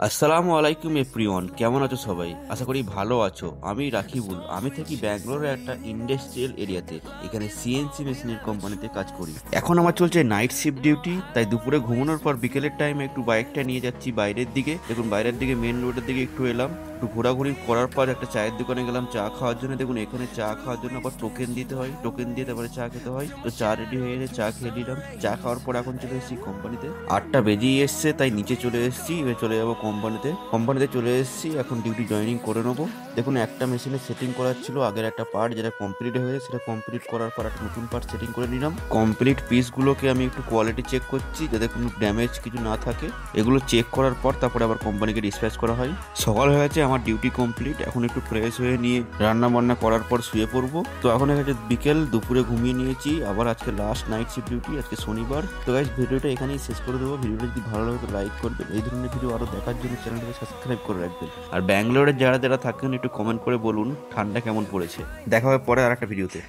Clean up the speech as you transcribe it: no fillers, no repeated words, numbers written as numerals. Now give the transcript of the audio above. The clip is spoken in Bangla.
আসসালামু আলাইকুম এভরিওয়ান, কেমন আছো সবাই? আশা করি ভালো আছো। আমি রাকিবুল, আমি থাকি ব্যাঙ্গালোরের একটা ইন্ডাস্ট্রিয়াল এরিয়াতে। এখানে সিএনসি মেশিনের কোম্পানিতে কাজ করি। এখন আমার চলছে নাইট শিফট ডিউটি, তাই দুপুরে ঘুমানোর পর বিকেলের টাইমে একটু বাইকটা নিয়ে যাচ্ছি বাইরের দিকে। দেখুন বাইরের দিকে মেন রোডের দিকে একটু এলাম, একটু ঘোরাঘুরি করার পর একটা চায়ের দোকানে গেলাম চা খাওয়ার জন্য। দেখুন এখানে চা খাওয়ার জন্য আবার টোকেন দিতে হয়, টোকেন দিয়ে তারপরে চা খেতে হয়। তো চা রেডি হয়ে গেছে, চা খেয়ে নিলাম। চা খাওয়ার পর এখন চলে এসেছি কোম্পানিতে। 8টা বেজেই এসছে, তাই নিচে চলে এসেছি। এবার চলে যাবো কোম্পানিতে চলে এসেছি, এখন ডিউটি জয়েনিং করে নেবো। দেখুন একটা মেশিনে সেটিং করার ছিল, আগের একটা পার্ট যেটা কমপ্লিট হয়েছে, সেটা কমপ্লিট করার পর একটা নতুন পার্ট সেটিং করে নিলাম। কমপ্লিট পিসগুলোকে আমি একটু কোয়ালিটি চেক করছি যাতে কোনো ড্যামেজ কিছু না থাকে। এগুলো চেক করার পর তারপরে আবার কোম্পানিকে ডিসপ্যাচ করা হয়। সকাল হয়ে গেছে, আমার ডিউটি কমপ্লিট। এখন একটু ফ্রেশ হয়ে নিয়ে রান্না বান্না করার পর শুয়ে পড়বো। তো এখন হচ্ছে বিকেল, দুপুরে ঘুমিয়ে নিয়েছি। আবার আজকে লাস্ট নাইট শিফট ডিউটি, আজকে শনিবার। তো গাইস ভিডিওটা এখানেই শেষ করে দেবো। ভিডিওটা যদি ভালো লাগে তো লাইক করবেন, এই ধরনের ভিডিও আরো দেখার জন্য চ্যানেলটাকে সাবস্ক্রাইব করে রাখবেন। আর ব্যাঙ্গালোরে যারা যারা থাকেন একটু কমেন্ট করে বলুন ঠান্ডা কেমন পড়েছে। দেখা হবে পরে আর একটা ভিডিওতে।